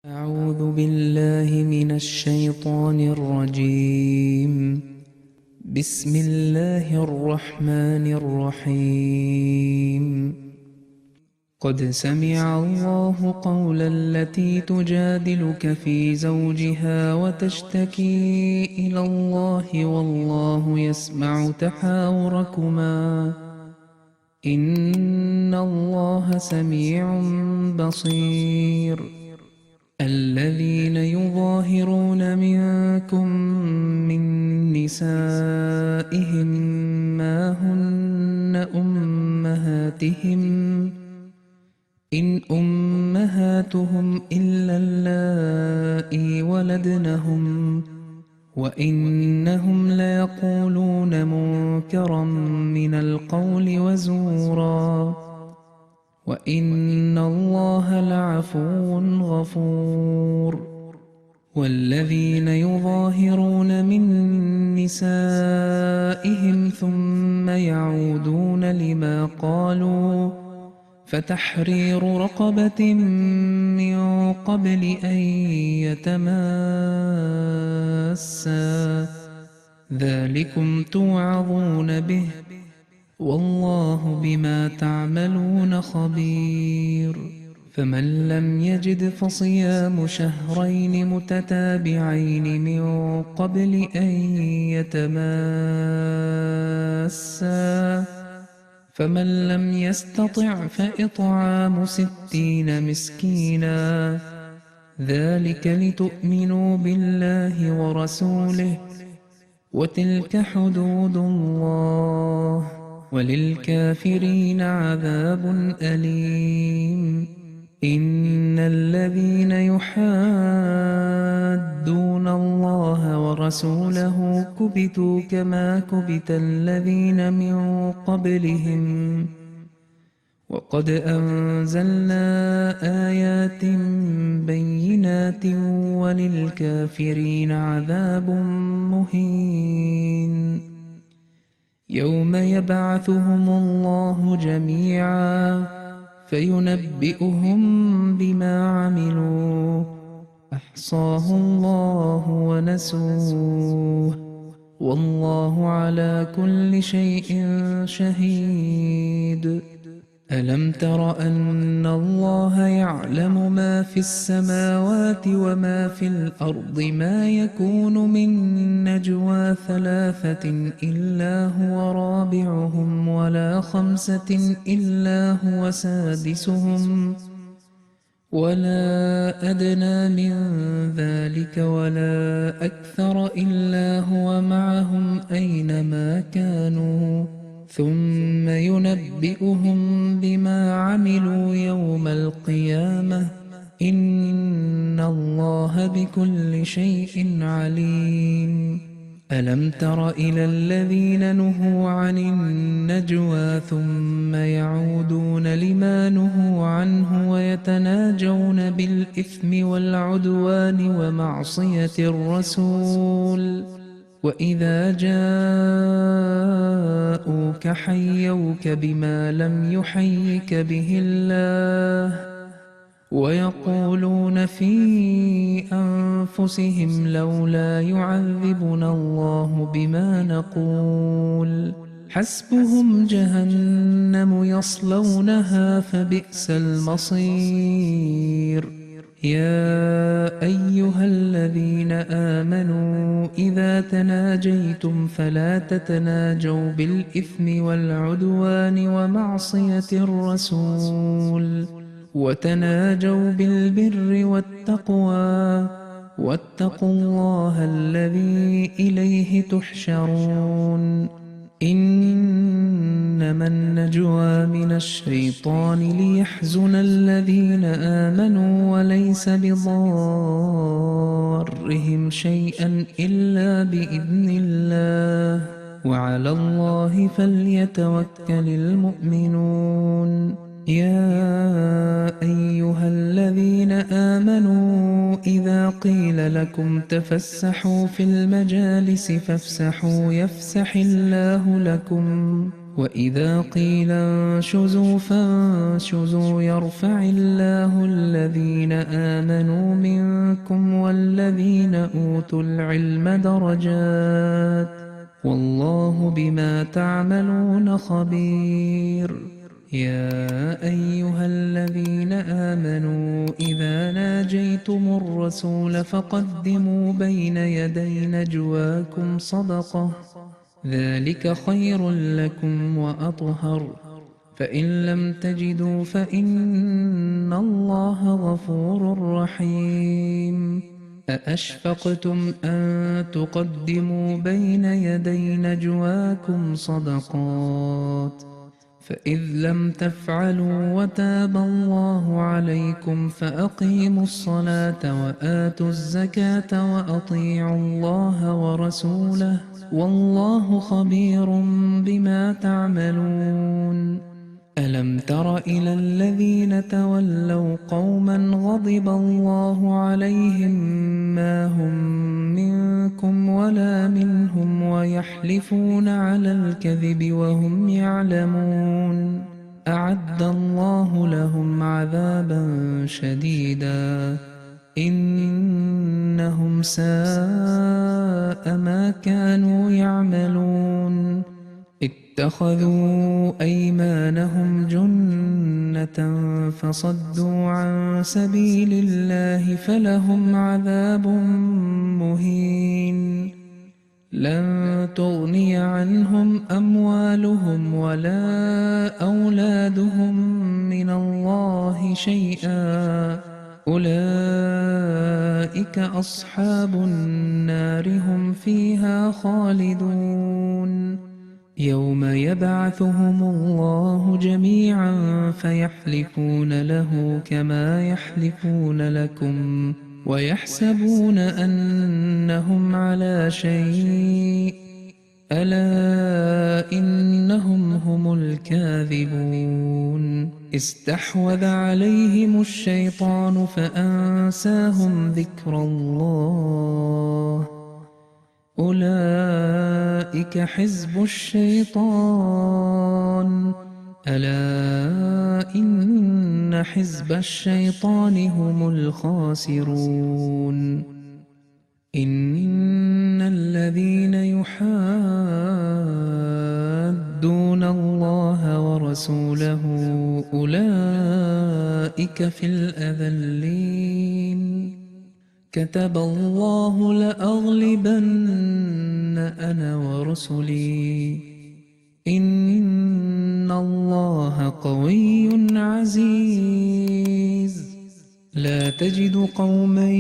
أعوذ بالله من الشيطان الرجيم. بسم الله الرحمن الرحيم. قد سمع الله قول التي تجادلك في زوجها وتشتكي إلى الله والله يسمع تحاوركما إن الله سميع بصير. الذين يظاهرون منكم من نسائهم ما هن أمهاتهم إن أمهاتهم إلا اللائي ولدنهم وإنهم ليقولون منكرا من القول وزورا وإن الله لعفو غفور. والذين يظاهرون من نسائهم ثم يعودون لما قالوا فتحرير رقبة من قبل أن يتماسا ذلكم توعظون به والله بما تعملون خبير. فمن لم يجد فصيام شهرين متتابعين من قبل أن يتماسا فمن لم يستطع فإطعام 60 مسكينا ذلك لتؤمنوا بالله ورسوله وتلك حدود الله وللكافرين عذاب أليم. إن الذين يحادون الله ورسوله كبتوا كما كبت الذين من قبلهم وقد أنزلنا آيات بينات وللكافرين عذاب مهين. يوم يبعثهم الله جميعا فينبئهم بما عملوا أحصاه الله ونسوه والله على كل شيء شهيد. ألم تر أن الله يعلم ما في السماوات وما في الأرض ما يكون من نجوى 3 إلا هو رابعهم ولا 5 إلا هو سادسهم ولا أدنى من ذلك ولا أكثر إلا هو معهم أينما كانوا ثم ينبئهم بما عملوا يوم القيامة إن الله بكل شيء عليم. ألم تر إلى الذين نهوا عن النجوى ثم يعودون لما نهوا عنه ويتناجون بالإثم والعدوان ومعصية الرسول وإذا جاءوك حيوك بما لم يحيك به الله ويقولون في أنفسهم لولا يعذبنا الله بما نقول حسبهم جهنم يصلونها فبئس المصير. يا أيها الذين آمنوا إذا تناجيتم فلا تتناجوا بالإثم والعدوان ومعصية الرسول وتناجوا بالبر والتقوى واتقوا الله الذي إليه تحشرون. إنما النجوى من الشيطان ليحزن الذين آمنوا وليس بضارهم شيئا إلا بإذن الله وعلى الله فليتوكل المؤمنون. يا أيها الذين آمنوا إذا قيل لكم تفسحوا في المجالس فافسحوا يفسح الله لكم وإذا قيل انشزوا فانشزوا يرفع الله الذين آمنوا منكم والذين أوتوا العلم درجات والله بما تعملون خبير. يا أيها الذين آمنوا إذا ناجيتم الرسول فقدموا بين يدي نجواكم صدقة ذلك خير لكم وأطهر فإن لم تجدوا فإن الله غفور رحيم. أأشفقتم أن تقدموا بين يدي نجواكم صدقات فإذ لم تفعلوا وتاب الله عليكم فأقيموا الصلاة وآتوا الزكاة وأطيعوا الله ورسوله والله خبير بما تعملون. ألم تر إلى الذين تولوا قوما غضب الله عليهم ما هم منكم ولا منهم ويحلفون على الكذب وهم يعلمون أعد الله لهم عذابا شديدا إنهم ساء ما كانوا يعملون. اتخذوا أيمانهم جنة فصدوا عن سبيل الله فلهم عذاب مهين. لن تغني عنهم أموالهم ولا أولادهم من الله شيئا أولئك أصحاب النار هم فيها خالدون. يوم يبعثهم الله جميعا فيحلفون له كما يحلفون لكم ويحسبون أنهم على شيء ألا إنهم هم الكاذبون. استحوذ عليهم الشيطان فأنساهم ذكر الله أولئك حزب الشيطان ألا إن حزب الشيطان هم الخاسرون. إن الذين يحادون الله ورسوله أولئك في الأذلين. كتب الله لأغلبن أنا ورسلي إن الله قوي عزيز. لا تجد قوما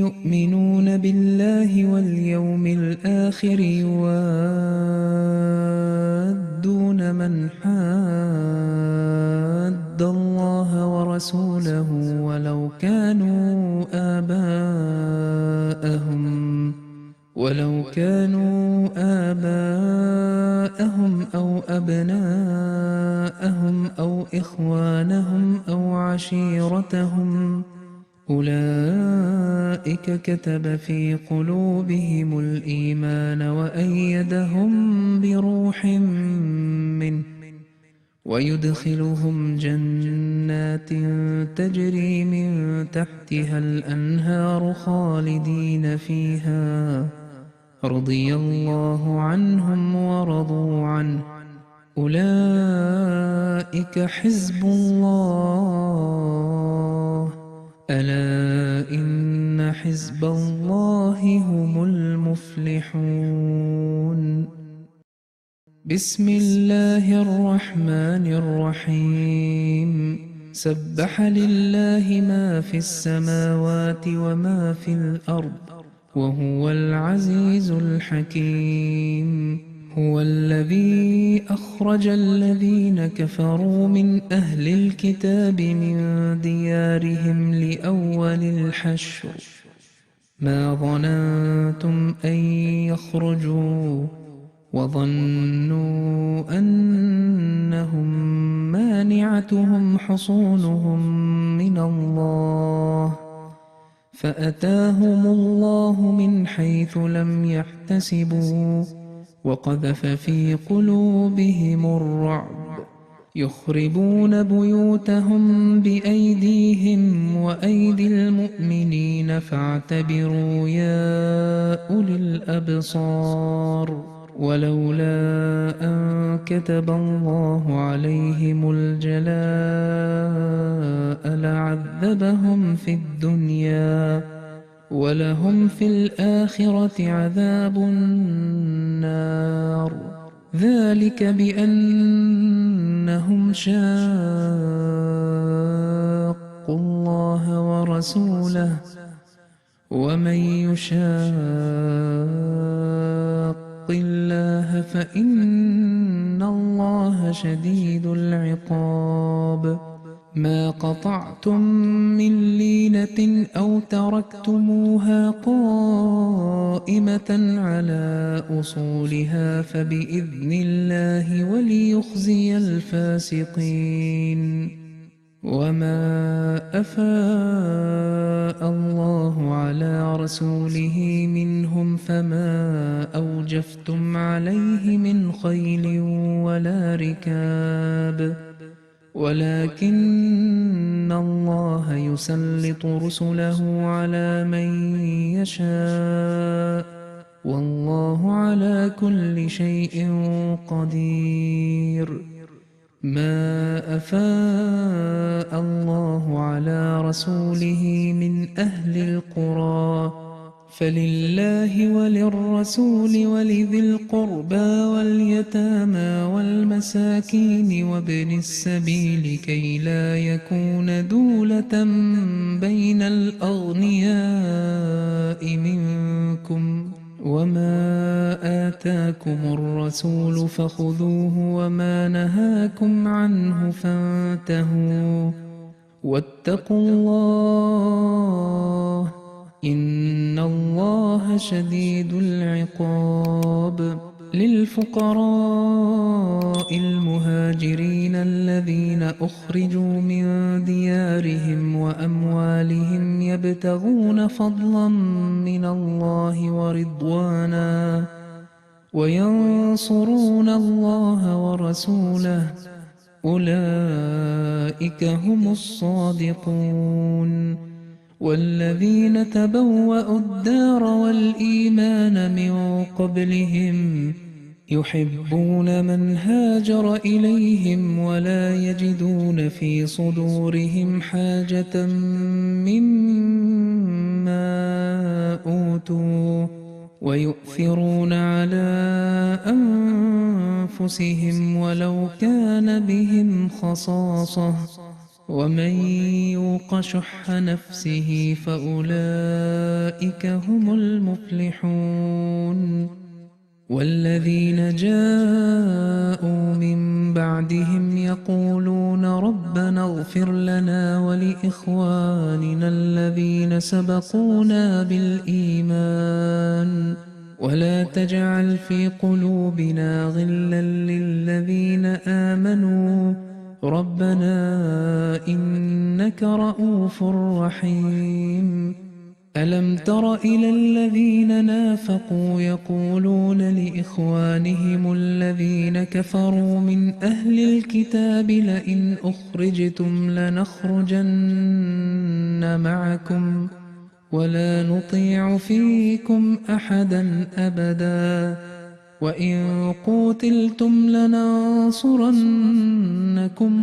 يؤمنون بالله واليوم الآخر يوادون من حاد الله ورسوله ولو كانوا آباءهم أو أبناءهم أو إخوانهم أو عشيرتهم أولئك كتب في قلوبهم الإيمان وأيدهم بروح منه ويدخلهم جنات تجري من تحتها الأنهار خالدين فيها رضي الله عنهم ورضوا عنه أولئك حزب الله ألا إن حزب الله هم المفلحون. بسم الله الرحمن الرحيم. سبح لله ما في السماوات وما في الأرض وهو العزيز الحكيم. هو الذي أخرج الذين كفروا من أهل الكتاب من ديارهم لأول الحشر ما ظننتم أن يخرجوا وظنوا أنهم مانعتهم حصونهم من الله فأتاهم الله من حيث لم يحتسبوا وقذف في قلوبهم الرعب يخربون بيوتهم بأيديهم وأيدي المؤمنين فاعتبروا يا أولي الأبصار ولولا أن كتب الله عليهم الجلاء لعذبهم في الدنيا ولهم في الآخرة عذاب النار ذلك بأنهم شاقوا الله ورسوله ومن يشاق الله فإن الله شديد العقاب ما قطعتم من لينة أو تركتموها قائمة على أصولها فبإذن الله وليخزي الفاسقين وما أفاء الله على رسوله منهم فما أوجفتم عليه من خيل ولا ركاب ولكن الله يسلط رسله على من يشاء والله على كل شيء قدير ما أفاء الله على رسوله من أهل القرى فلله وللرسول ولذي القربى واليتامى والمساكين وابن السبيل كي لا يكون دولة بين الأغنياء منكم وما آتاكم الرسول فخذوه وما نهاكم عنه فانتهوا واتقوا الله إن الله شديد العقاب للفقراء المهاجرين الذين أخرجوا من ديارهم وأموالهم يبتغون فضلا من الله ورضوانا وينصرون الله ورسوله أولئك هم الصادقون والذين تبوأوا الدار والإيمان من قبلهم يحبون من هاجر إليهم ولا يجدون في صدورهم حاجة مما أوتوا ويؤثرون على أنفسهم ولو كان بهم خصاصة ومن يوق شح نفسه فأولئك هم المفلحون والذين جاءوا من بعدهم يقولون ربنا اغفر لنا ولإخواننا الذين سبقونا بالإيمان ولا تجعل في قلوبنا غلا للذين آمنوا ربنا إنك رؤوف رحيم ألم تر إلى الذين نافقوا يقولون لإخوانهم الذين كفروا من أهل الكتاب لئن أخرجتم لنخرجن معكم ولا نطيع فيكم أحدا أبدا وإن قوتلتم لننصرنكم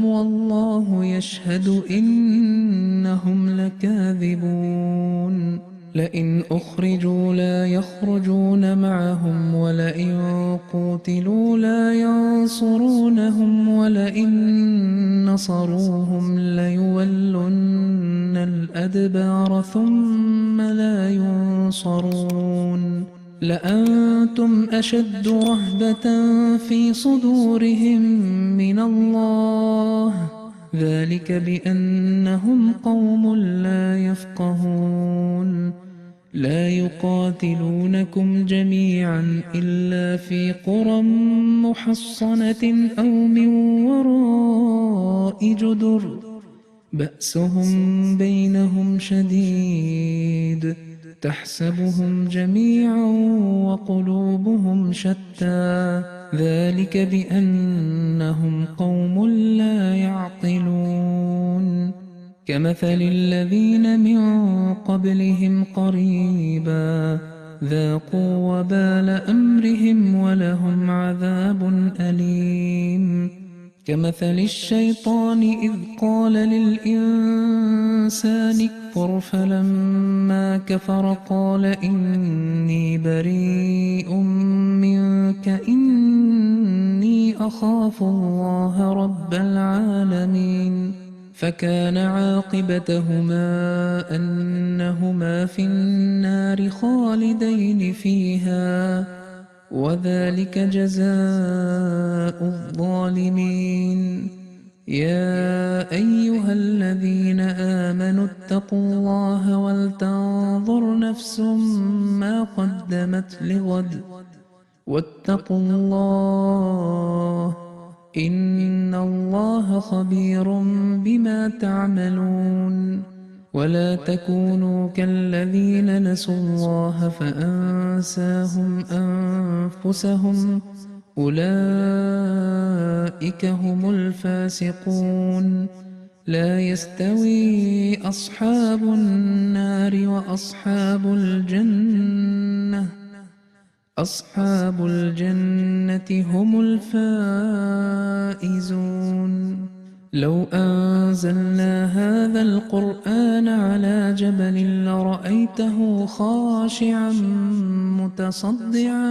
والله يشهد إنهم لكاذبون لئن أخرجوا لا يخرجون معهم ولئن قوتلوا لا ينصرونهم ولئن نصروهم ليولن الأدبار ثم لا ينصرون لأنتم أشد رهبة في صدورهم من الله ذلك بأنهم قوم لا يفقهون لا يقاتلونكم جميعا إلا في قرى محصنة أو من وراء جدر بأسهم بينهم شديد تحسبهم جميعا وقلوبهم شتى ذلك بأنهم قوم لا يعقلون كمثل الذين من قبلهم قريبا ذاقوا وبال أمرهم ولهم عذاب أليم كمثل الشيطان إذ قال للإنسان اكفر فلما كفر قال إني بريء منك إني أخاف الله رب العالمين فكان عاقبتهما أنهما في النار خالدين فيها وذلك جزاء الظالمين يا أيها الذين آمنوا اتقوا الله ولتنظر نفس ما قدمت لغد واتقوا الله إن الله خبير بما تعملون ولا تكونوا كالذين نسوا الله فأنساهم أنفسهم أولئك هم الفاسقون لا يستوي أصحاب النار وأصحاب الجنة أصحاب الجنة هم الفائزون لو أنزلنا هذا القرآن على جبل لرأيته خاشعا متصدعا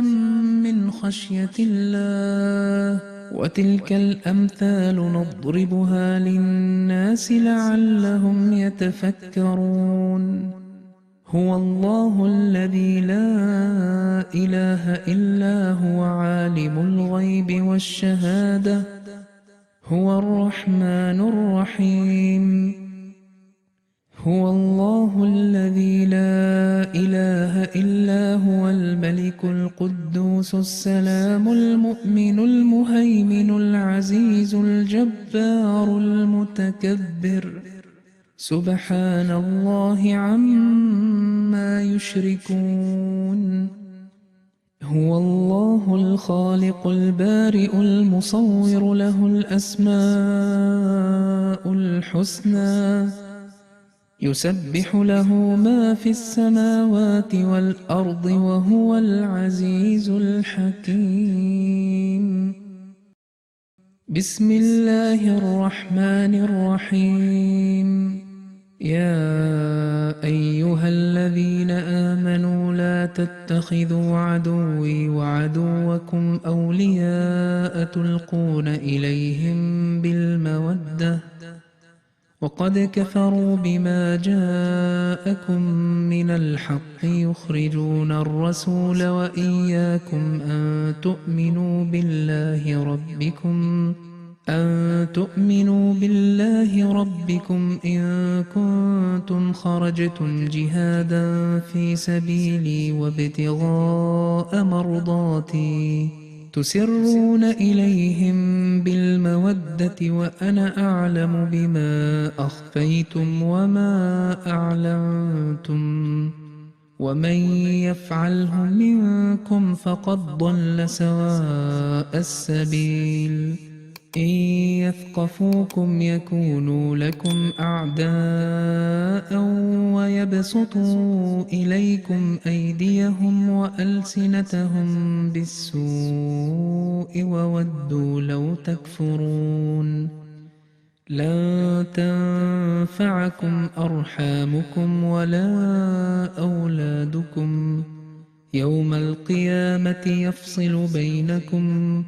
من خشية الله وتلك الأمثال نضربها للناس لعلهم يتفكرون هو الله الذي لا إله إلا هو عالم الغيب والشهادة هو الرحمن الرحيم هو الله الذي لا إله إلا هو الملك القدوس السلام المؤمن المهيمن العزيز الجبار المتكبر سبحان الله عما يشركون هو الله الخالق البارئ المصور له الأسماء الحسنى يسبح له ما في السماوات والأرض وهو العزيز الحكيم بسم الله الرحمن الرحيم يا أيها الذين آمنوا لا تتخذوا عدوي وعدوكم أولياء تلقون إليهم بالمودة وقد كفروا بما جاءكم من الحق يخرجون الرسول وإياكم أن تؤمنوا بالله ربكم إن كنتم خرجتم جهادا في سبيلي وابتغاء مرضاتي تسرون إليهم بالمودة وأنا أعلم بما أخفيتم وما أعلنتم ومن يفعله منكم فقد ضل سواء السبيل إن يثقفوكم يكونوا لكم أعداء ويبسطوا إليكم أيديهم وألسنتهم بالسوء وودوا لو تكفرون لن تنفعكم أرحامكم ولا أولادكم يوم القيامة يفصل بينكم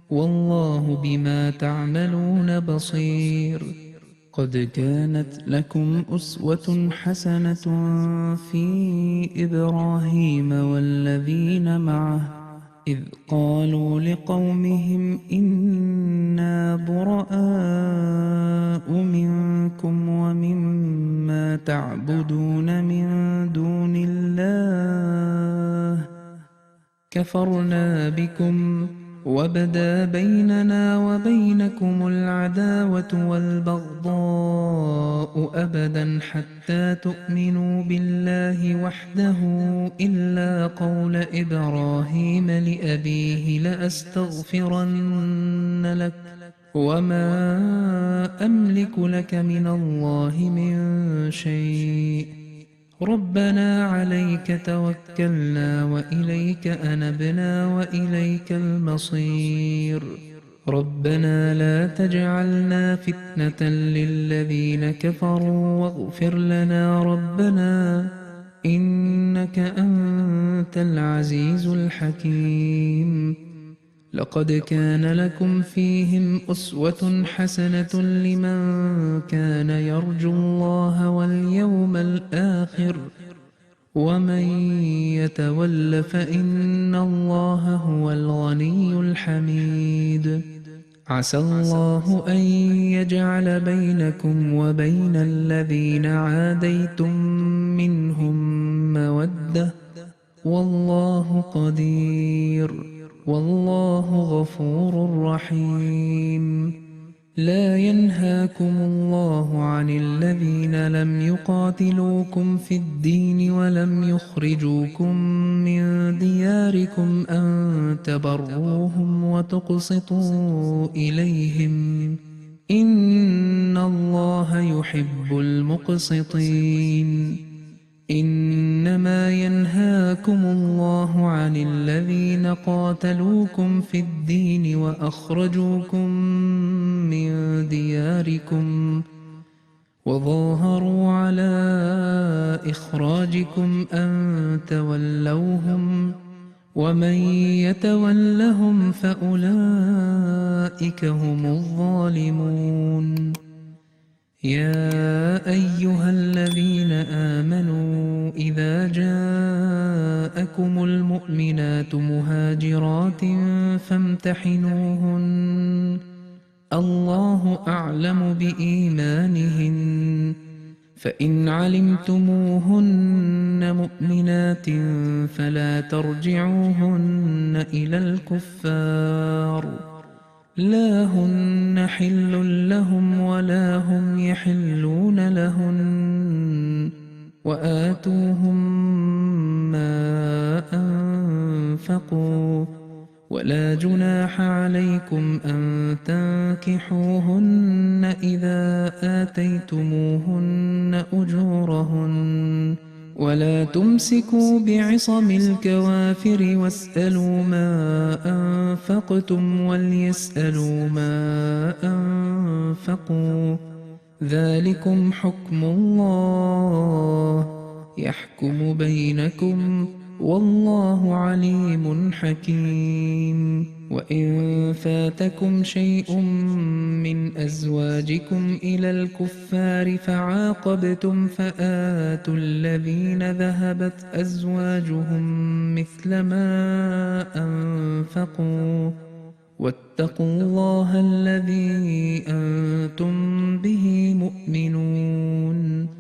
والله بما تعملون بصير قد كانت لكم أسوة حسنة في إبراهيم والذين معه إذ قالوا لقومهم إنا براء منكم ومما تعبدون من دون الله كفرنا بكم وبدا بيننا وبينكم العداوة والبغضاء أبدا حتى تؤمنوا بالله وحده إلا قول إبراهيم لأبيه لأستغفرن لك وما أملك لك من الله من شيء ربنا عليك توكلنا وإليك أنبنا وإليك المصير ربنا لا تجعلنا فتنة للذين كفروا واغفر لنا ربنا إنك أنت العزيز الحكيم لقد كان لكم فيهم أسوة حسنة لمن كان يرجو الله واليوم الآخر ومن يتول فإن الله هو الغني الحميد عسى الله أن يجعل بينكم وبين الذين عاديتم منهم مودة والله قدير والله غفور رحيم لا ينهاكم الله عن الذين لم يقاتلوكم في الدين ولم يخرجوكم من دياركم أن تبروهم وتقسطوا إليهم إن الله يحب المقسطين إنما ينهاكم الله عن الذين قاتلوكم في الدين وأخرجوكم من دياركم وظاهروا على إخراجكم أن تولوهم ومن يتولهم فأولئك هم الظالمون يا أيها الذين آمنوا إذا جاءكم المؤمنات مهاجرات فامتحنوهن الله أعلم بإيمانهن فإن علمتموهن مؤمنات فلا ترجعوهن إلى الكفار لا هن حل لهم ولا هم يحلون لهن وآتوهم ما أنفقوا ولا جناح عليكم أن تنكحوهن إذا آتيتموهن أجورهن ولا تمسكوا بعصم الكوافر واسألوا ما أنفقتم وليسألوا ما أنفقوا ذلكم حكم الله يحكم بينكم والله عليم حكيم وإن فاتكم شيء من أزواجكم إلى الكفار فعاقبتم فآتوا الذين ذهبت أزواجهم مثل ما أنفقوا واتقوا الله الذي أنتم به مؤمنون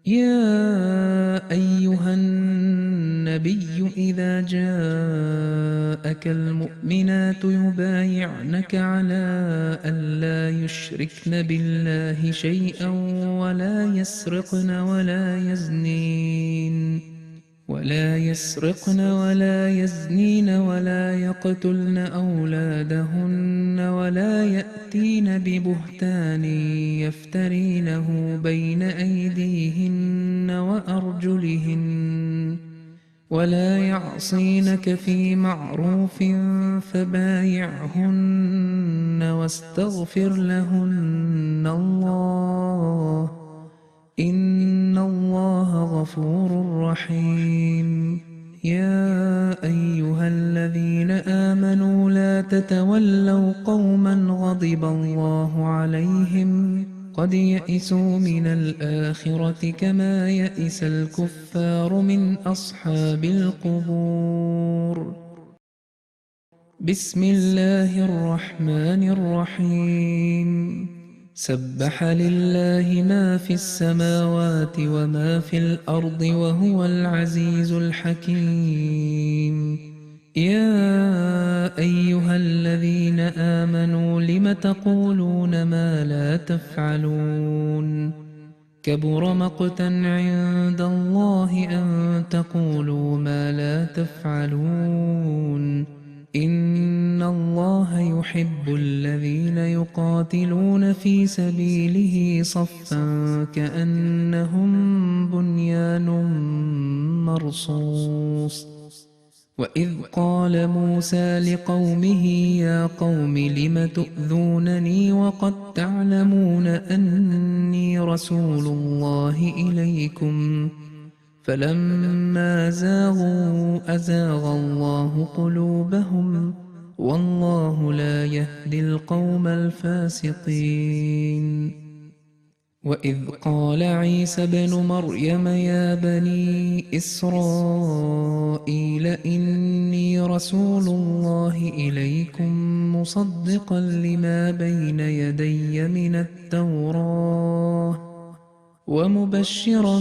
يا أيها النبي إذا جاءك المؤمنات يبايعنك على ألا يشركن بالله شيئا ولا يسرقن ولا يزنين ولا يقتلن أولادهن ولا يأتين ببهتان يفترينه بين أيديهن وأرجلهن ولا يعصينك في معروف فبايعهن واستغفر لهن الله إن الله غفور رحيم يا أيها الذين آمنوا لا تتولوا قوما غضب الله عليهم قد يئسوا من الآخرة كما يئس الكفار من أصحاب القبور بسم الله الرحمن الرحيم سبح لله ما في السماوات وما في الأرض وهو العزيز الحكيم يا أيها الذين آمنوا لم تقولون ما لا تفعلون كبر مقتا عند الله أن تقولوا ما لا تفعلون إن الله يحب الذين يقاتلون في سبيله صفا كأنهم بنيان مرصوص وإذ قال موسى لقومه يا قوم لم تؤذونني وقد تعلمون أني رسول الله إليكم فلما زاغوا أزاغ الله قلوبهم والله لا يهدي القوم الفاسقين وإذ قال عيسى ابن مريم يا بني إسرائيل إني رسول الله إليكم مصدقا لما بين يدي من التوراة ومبشرا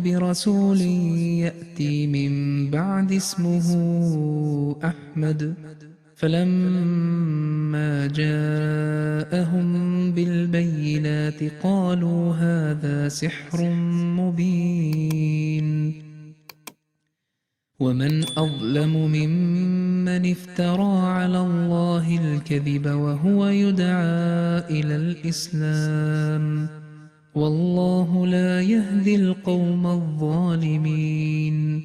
برسول يأتي من بعد اسمه أحمد فلما جاءهم بالبينات قالوا هذا سحر مبين ومن أظلم ممن افترى على الله الكذب وهو يدعى إلى الإسلام والله لا يهدي القوم الظالمين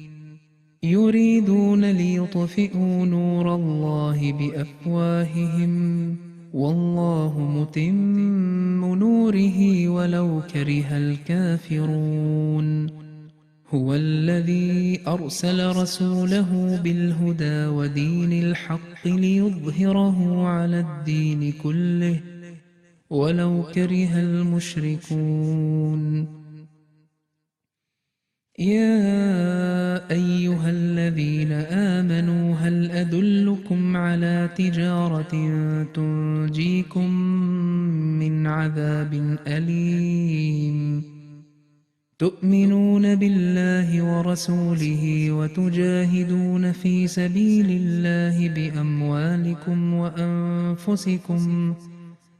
يريدون ليطفئوا نور الله بأفواههم والله متم نوره ولو كره الكافرون هو الذي أرسل رسوله بالهدى ودين الحق ليظهره على الدين كله ولو كره المشركون يا أيها الذين آمنوا هل أدلكم على تجارة تنجيكم من عذاب أليم تؤمنون بالله ورسوله وتجاهدون في سبيل الله بأموالكم وأنفسكم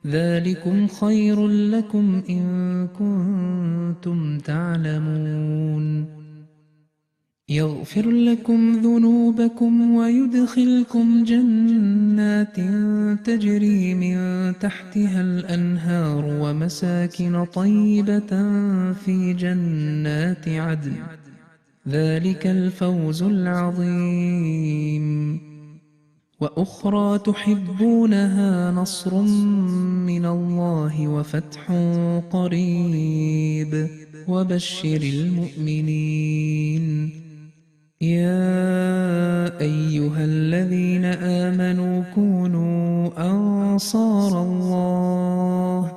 ذلكم خير لكم إن كنتم تعلمون يغفر لكم ذنوبكم ويدخلكم جنات تجري من تحتها الأنهار ومساكن طيبة في جنات عدن ذلك الفوز العظيم وأخرى تحبونها نصر من الله وفتح قريب وبشر المؤمنين يا أيها الذين آمنوا كونوا أنصار الله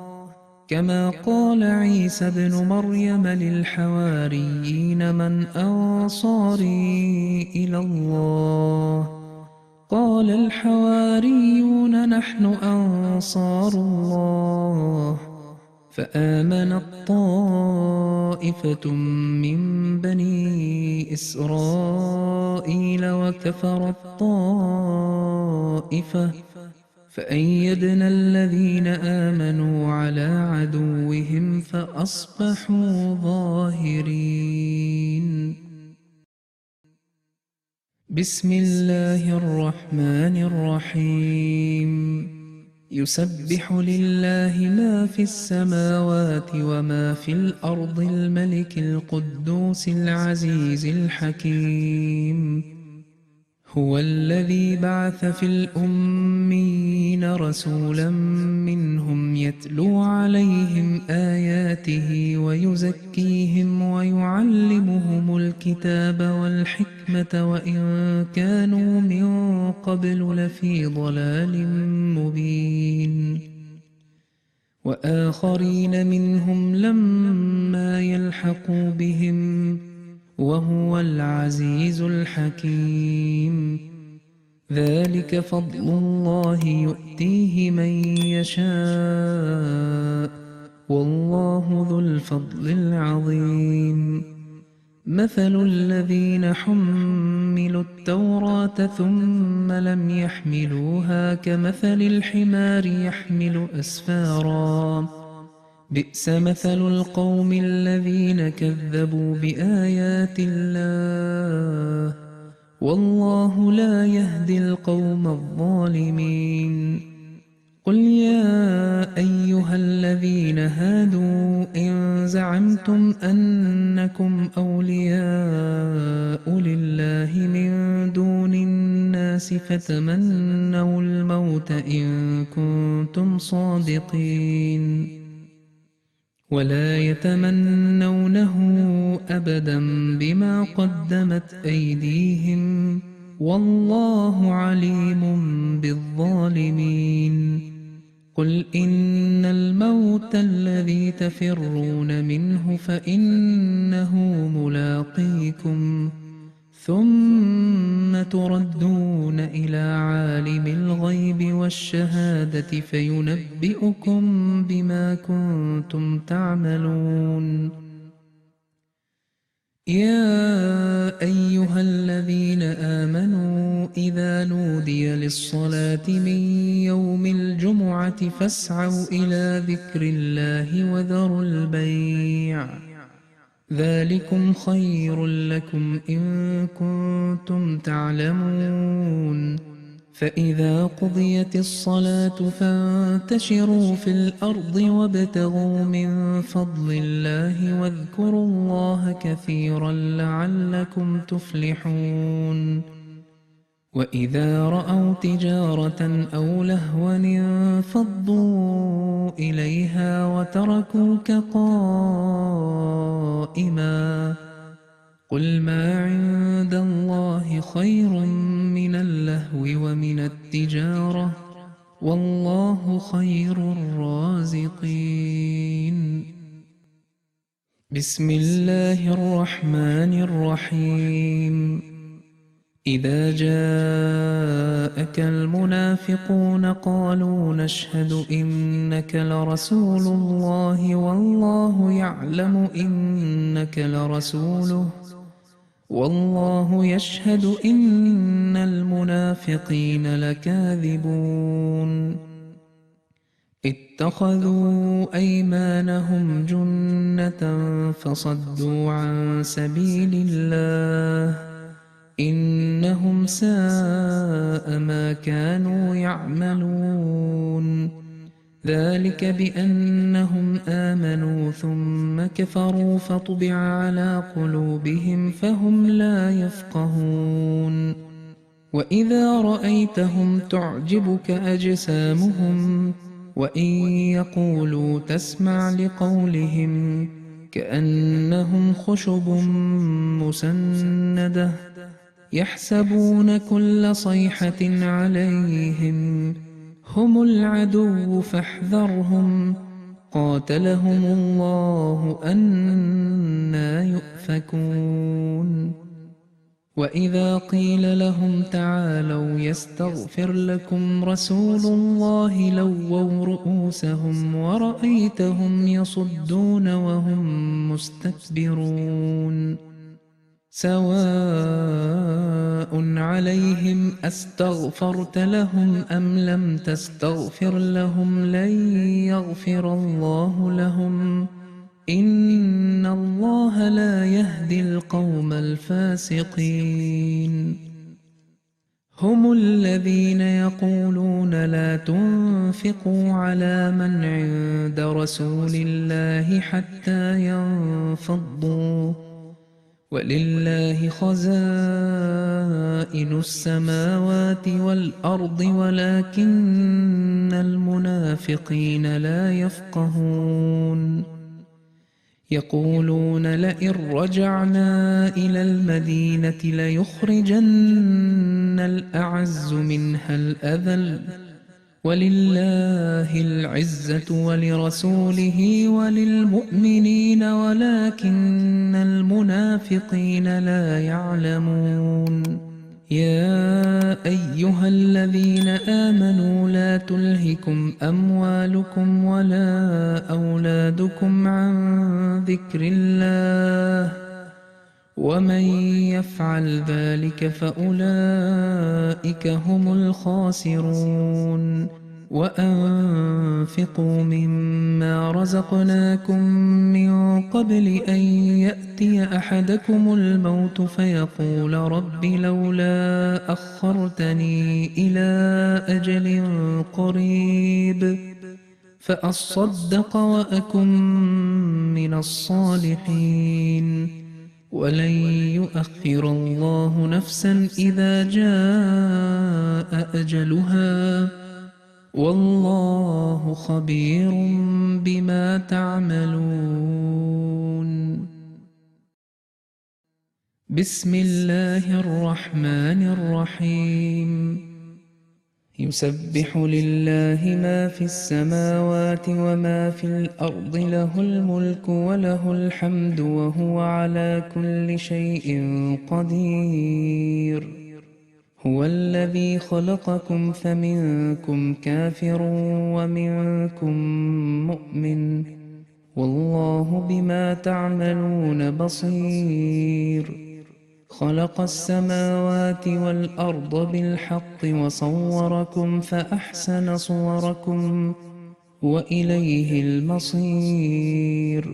كما قال عيسى ابن مريم للحواريين من أنصاري إلى الله قال الحواريون نحن أنصار الله فآمنت طائفة من بني إسرائيل وكفرت طائفة فأيدنا الذين آمنوا على عدوهم فأصبحوا ظاهرين بسم الله الرحمن الرحيم يسبح لله ما في السماوات وما في الأرض الملك القدوس العزيز الحكيم هو الذي بعث في الأميين رسولا منهم يتلو عليهم آياته ويزكيهم ويعلمهم الكتاب والحكمة وإن كانوا من قبل لفي ضلال مبين وآخرين منهم لما يلحقوا بهم وهو العزيز الحكيم ذلك فضل الله يؤتيه من يشاء والله ذو الفضل العظيم مثل الذين حملوا التوراة ثم لم يحملوها كمثل الحمار يحمل أسفارا بئس مثل القوم الذين كذبوا بآيات الله والله لا يهدي القوم الظالمين. قل يا أيها الذين هادوا إن زعمتم أنكم أولياء لله من دون الناس فتمنوا الموت إن كنتم صادقين ولا يتمنونه أبدا بما قدمت أيديهم والله عليم بالظالمين. قل إن الموت الذي تفرون منه فإنه ملاقيكم ثم تردون إلى عالم الغيب والشهادة فينبئكم بما كنتم تعملون. يا أيها الذين آمنوا إذا نودي للصلاة من يوم الجمعة فاسعوا إلى ذكر الله وذروا البيع ذلكم خير لكم إن كنتم تعلمون. فإذا قضيت الصلاة فانتشروا في الأرض وابتغوا من فضل الله واذكروا الله كثيرا لعلكم تفلحون. وإذا رأوا تجارة أو لهوا انفضوا إليها وتركوك قائما قل ما عند الله خير من اللهو ومن التجارة والله خير الرازقين. بسم الله الرحمن الرحيم. إذا جاءك المنافقون قالوا نشهد إنك لرسول الله والله يعلم إنك لرسوله والله يشهد إن المنافقين لكاذبون. اتخذوا أيمانهم جنة فصدوا عن سبيل الله إنهم ساء ما كانوا يعملون. ذلك بأنهم آمنوا ثم كفروا فطبع على قلوبهم فهم لا يفقهون. وإذا رأيتهم تعجبك أجسامهم وإن يقولوا تسمع لقولهم كأنهم خشب مسندة يحسبون كل صيحة عليهم هم العدو فاحذرهم قاتلهم الله أنى يؤفكون. وإذا قيل لهم تعالوا يستغفر لكم رسول الله لووا رؤوسهم ورأيتهم يصدون وهم مستكبرون. سواء عليهم أستغفرت لهم أم لم تستغفر لهم لن يغفر الله لهم إن الله لا يهدي القوم الفاسقين. هم الذين يقولون لا تنفقوا على من عند رسول الله حتى ينفضوا ولله خزائن السماوات والأرض ولكن المنافقين لا يفقهون. يقولون لئن رجعنا إلى المدينة ليخرجن الأعز منها الأذل ولله العزة ولرسوله وللمؤمنين ولكن المنافقين لا يعلمون. يا أيها الذين آمنوا لا تلهكم أموالكم ولا أولادكم عن ذكر الله ومن يفعل ذلك فأولئك هم الخاسرون. وأنفقوا مما رزقناكم من قبل أن يأتي أحدكم الموت فيقول رب لولا أخرتني إلى أجل قريب فأصدق وأكن من الصالحين ولن يؤخر الله نفسا إذا جاء أجلها والله خبير بما تعملون. بسم الله الرحمن الرحيم. يسبح لله ما في السماوات وما في الأرض له الملك وله الحمد وهو على كل شيء قدير. هو الذي خلقكم فمنكم كافر ومنكم مؤمن والله بما تعملون بصير. خلق السماوات والأرض بالحق وصوركم فأحسن صوركم وإليه المصير.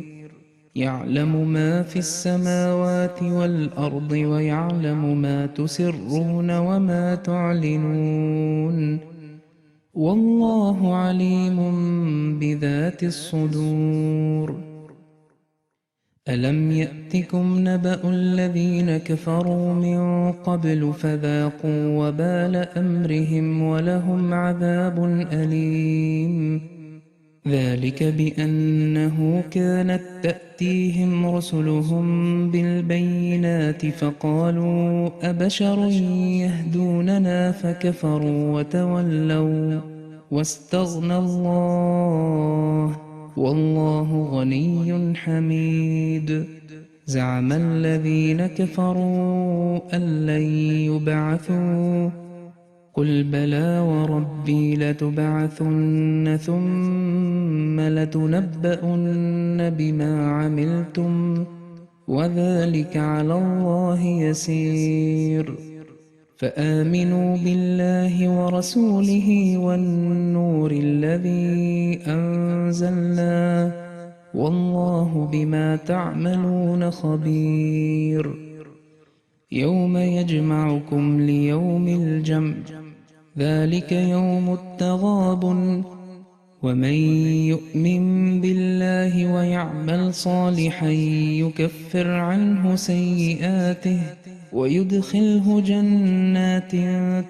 يعلم ما في السماوات والأرض ويعلم ما تسرون وما تعلنون والله عليم بذات الصدور. ألم يأتكم نبأ الذين كفروا من قبل فذاقوا وبال أمرهم ولهم عذاب أليم. ذلك بأنه كانت تأتيهم رسلهم بالبينات فقالوا أبشر يهدوننا فكفروا وتولوا واستغنى الله والله غني حميد. زعم الذين كفروا أن لن يبعثوا قل بلى وربي لتبعثن ثم لتنبؤن بما عملتم وذلك على الله يسير. فآمنوا بالله ورسوله والنور الذي أنزلنا والله بما تعملون خبير. يوم يجمعكم ليوم الجمع ذلك يوم التغابن ومن يؤمن بالله ويعمل صالحا يكفر عنه سيئاته ويدخله جنات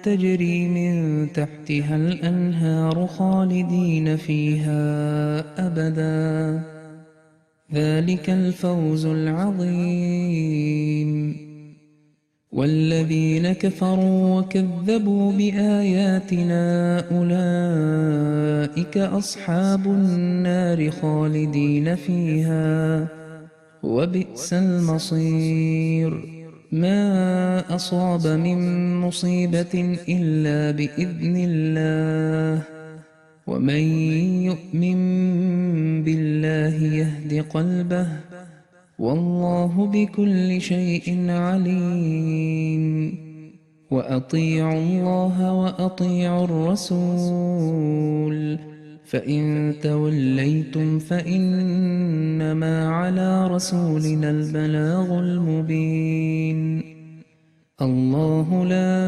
تجري من تحتها الأنهار خالدين فيها أبدا ذلك الفوز العظيم. والذين كفروا وكذبوا بآياتنا أولئك أصحاب النار خالدين فيها وبئس المصير. ما أصاب من مصيبة إلا بإذن الله ومن يؤمن بالله يهد قلبه والله بكل شيء عليم. وأطيعوا الله وأطيعوا الرسول فإن توليتم فإنما على رسولنا البلاغ المبين. الله لا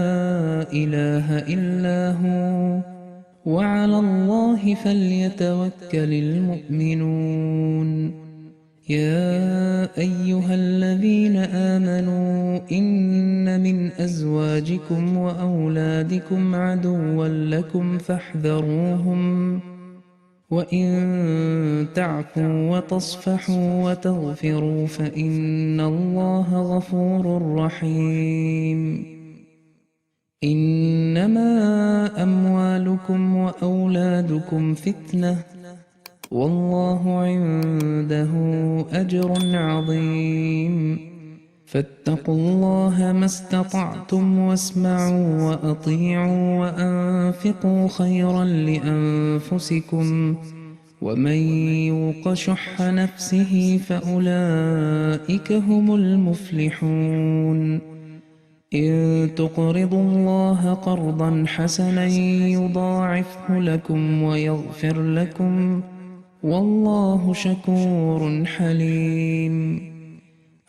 إله إلا هو وعلى الله فليتوكل المؤمنون. يا أيها الذين آمنوا إن من أزواجكم وأولادكم عدوا لكم فاحذروهم وإن تعفوا وتصفحوا وتغفروا فإن الله غفور رحيم. إنما أموالكم وأولادكم فتنة والله عنده أجر عظيم. فاتقوا الله ما استطعتم واسمعوا وأطيعوا وأنفقوا خيرا لأنفسكم ومن يوق شح نفسه فأولئك هم المفلحون. إن تقرضوا الله قرضا حسنا يضاعفه لكم ويغفر لكم والله شكور حليم.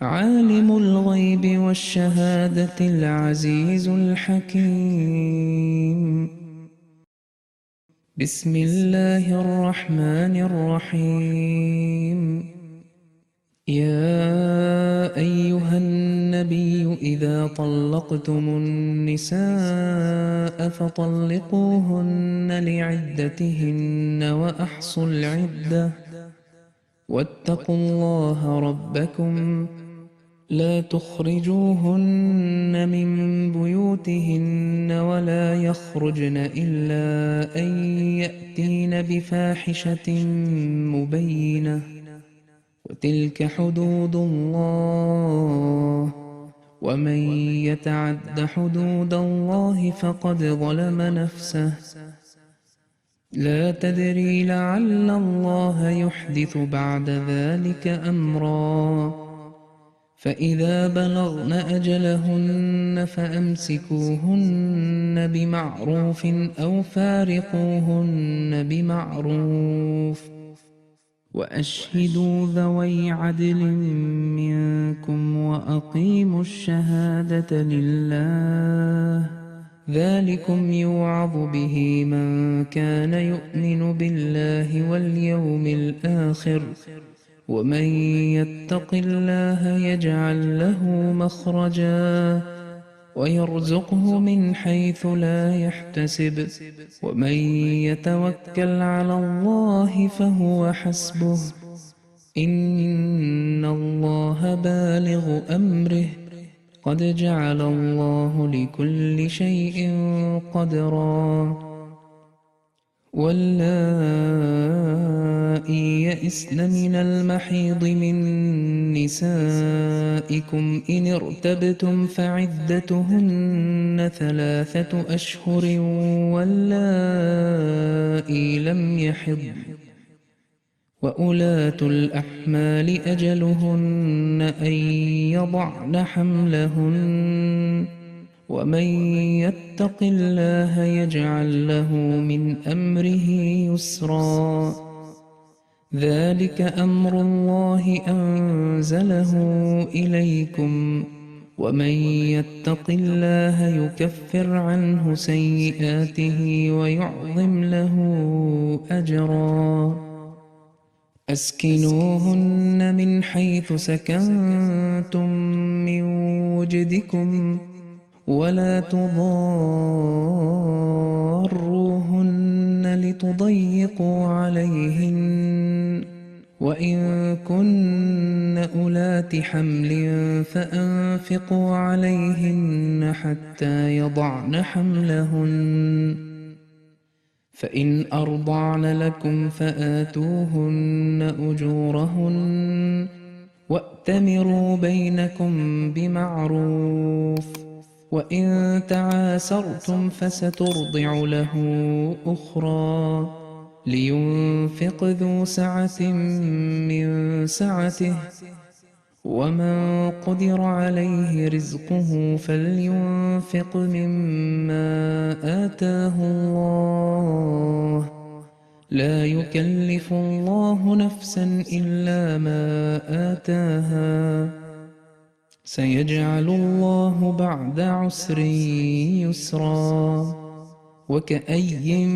عالم الغيب والشهادة العزيز الحكيم. بسم الله الرحمن الرحيم. يا أيها النبي إذا طلقتم النساء فطلقوهن لعدتهن وأحصوا العدة واتقوا الله ربكم لا تخرجوهن من بيوتهن ولا يخرجن إلا أن يأتين بفاحشة مبينة وتلك حدود الله ومن يتعد حدود الله فقد ظلم نفسه لا تدري لعل الله يحدث بعد ذلك أمرا. فإذا بلغن أجلهن فأمسكوهن بمعروف أو فارقوهن بمعروف وأشهدوا ذوي عدل منكم وأقيموا الشهادة لله ذلكم يوعظ به من كان يؤمن بالله واليوم الآخر ومن يتق الله يجعل له مخرجا ويرزقه من حيث لا يحتسب ومن يتوكل على الله فهو حسبه إن الله بالغ أمره قد جعل الله لكل شيء قدرا. واللائي يئسن من المحيض من نسائكم إن ارتبتم فعدتهن 3 أشهر واللائي لم يحضن وأولاة الأحمال أجلهن أن يضعن حملهن ومن يتق الله يجعل له من أمره يسرا. ذلك أمر الله أنزله إليكم ومن يتق الله يكفر عنه سيئاته ويعظم له أجرا. أسكنوهن من حيث سكنتم من وجدكم ولا تضاروهن لتضيقوا عليهن وإن كن أولات حمل فأنفقوا عليهن حتى يضعن حملهن فإن أرضعن لكم فآتوهن أجورهن وأتمروا بينكم بمعروف وإن تعاسرتم فسترضع له أخرى لينفق ذو سعة من سعته ومن قدر عليه رزقه فلينفق مما آتاه الله لا يكلف الله نفسا إلا ما آتاها سيجعل الله بعد عسر يسرا. وكأي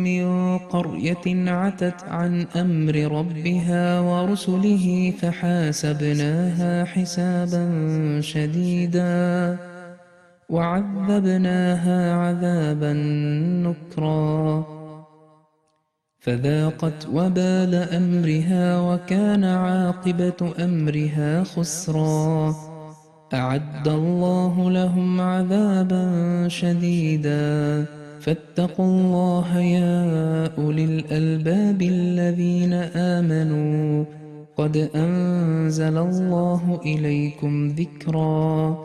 من قرية عتت عن أمر ربها ورسله فحاسبناها حسابا شديدا وعذبناها عذابا نكرا فذاقت وبال أمرها وكان عاقبة أمرها خسرا. أعد الله لهم عذابا شديدا فاتقوا الله يا أولي الألباب الذين آمنوا قد أنزل الله إليكم ذكرا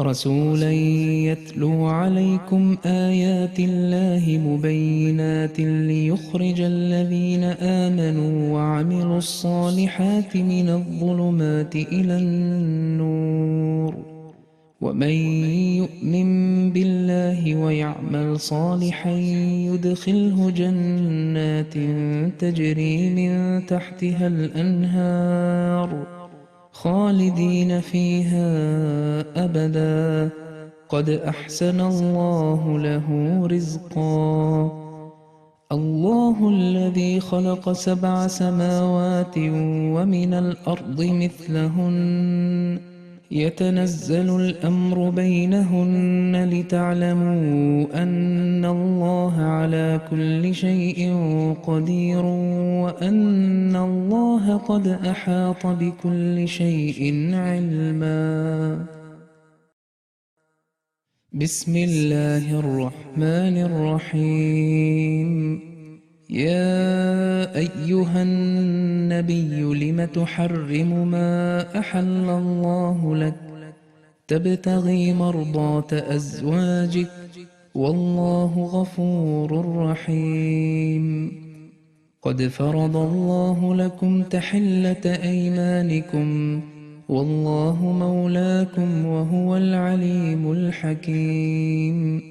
رسولا يتلو عليكم آيات الله مبينات ليخرج الذين آمنوا وعملوا الصالحات من الظلمات إلى النور ومن يؤمن بالله ويعمل صالحا يدخله جنات تجري من تحتها الأنهار خالدين فيها أبدا قد أحسن الله له رزقا. الله الذي خلق 7 سماوات ومن الأرض مثلهن يتنزل الأمر بينهن لتعلموا أن الله على كل شيء قدير وأن الله قد أحاط بكل شيء علما. بسم الله الرحمن الرحيم. يا أيها النبي لم تحرم ما أحل الله لك تبتغي مرضات أزواجك والله غفور رحيم. قد فرض الله لكم تحلة أيمانكم والله مولاكم وهو العليم الحكيم.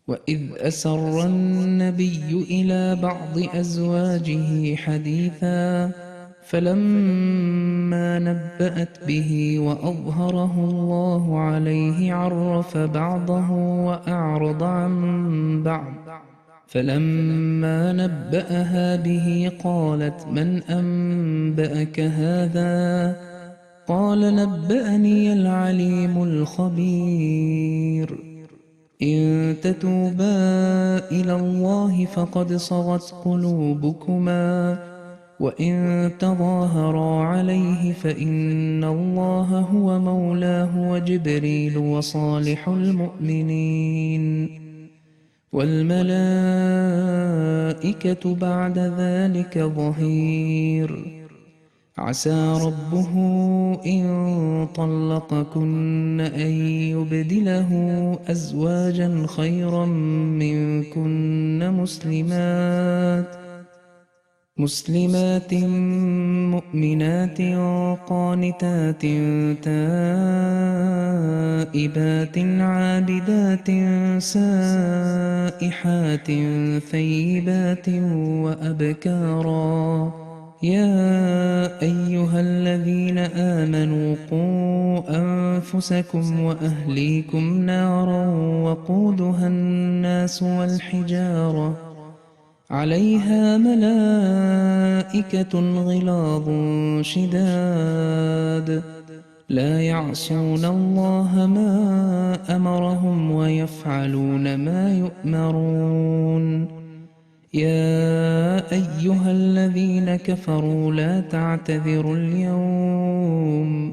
وإذ أسر النبي إلى بعض أزواجه حديثا فلما نبأت به وأظهره الله عليه عرف بعضه وأعرض عن بعض فلما نبأها به قالت من أنبأك هذا قال نبأني العليم الخبير. إن تتوبا إلى الله فقد صغت قلوبكما وإن تظاهرا عليه فإن الله هو مولاه وجبريل وصالح المؤمنين والملائكة بعد ذلك ظهير. عسى ربه إن طلقكن أن يبدله أزواجا خيرا منكن مسلمات مؤمنات قانتات تائبات عابدات سائحات ثيبات وأبكارا. يا أيها الذين آمنوا قوا أنفسكم وأهليكم نارا وقودها الناس والحجارة عليها ملائكة غلاظ شداد لا يعصون الله ما أمرهم ويفعلون ما يؤمرون. يا أيها الذين كفروا لا تعتذروا اليوم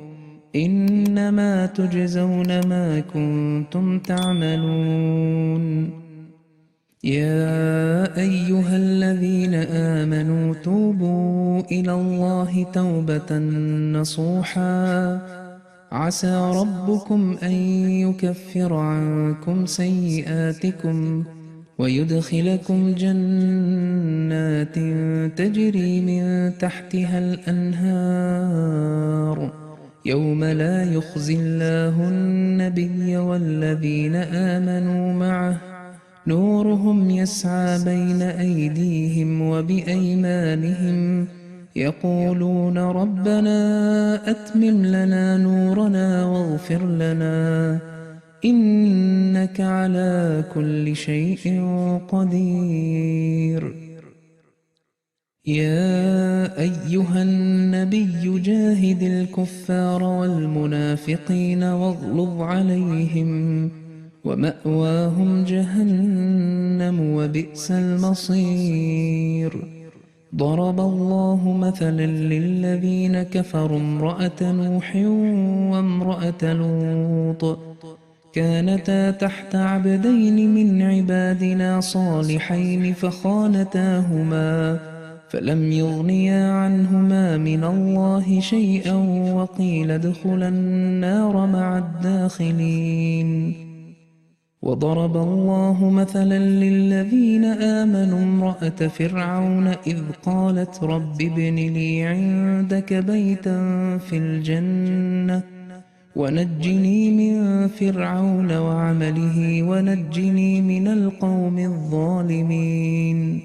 إنما تجزون ما كنتم تعملون. يا أيها الذين آمنوا توبوا إلى الله توبة نصوحا عسى ربكم أن يكفر عنكم سيئاتكم ويدخلكم جنات تجري من تحتها الأنهار يوم لا يخزي الله النبي والذين آمنوا معه نورهم يسعى بين أيديهم وبأيمانهم يقولون ربنا أتمم لنا نورنا واغفر لنا إنك على كل شيء قدير. يا أيها النبي جاهد الكفار والمنافقين واغلظ عليهم ومأواهم جهنم وبئس المصير. ضرب الله مثلا للذين كفروا امرأة نوح وامرأة لوط كانتا تحت عبدين من عبادنا صالحين فخانتاهما فلم يغنيا عنهما من الله شيئا وقيل ادخلا النار مع الداخلين. وضرب الله مثلا للذين آمنوا امرأة فرعون إذ قالت رب ابن لي عندك بيتا في الجنة ونجني من فرعون وعمله ونجني من القوم الظالمين.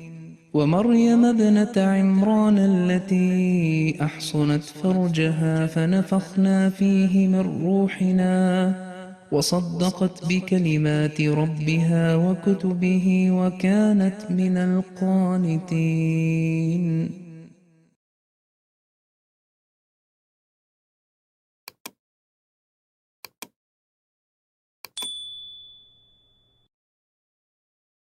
ومريم ابنة عمران التي أحصنت فرجها فنفخنا فيه من روحنا وصدقت بكلمات ربها وكتبه وكانت من القانتين.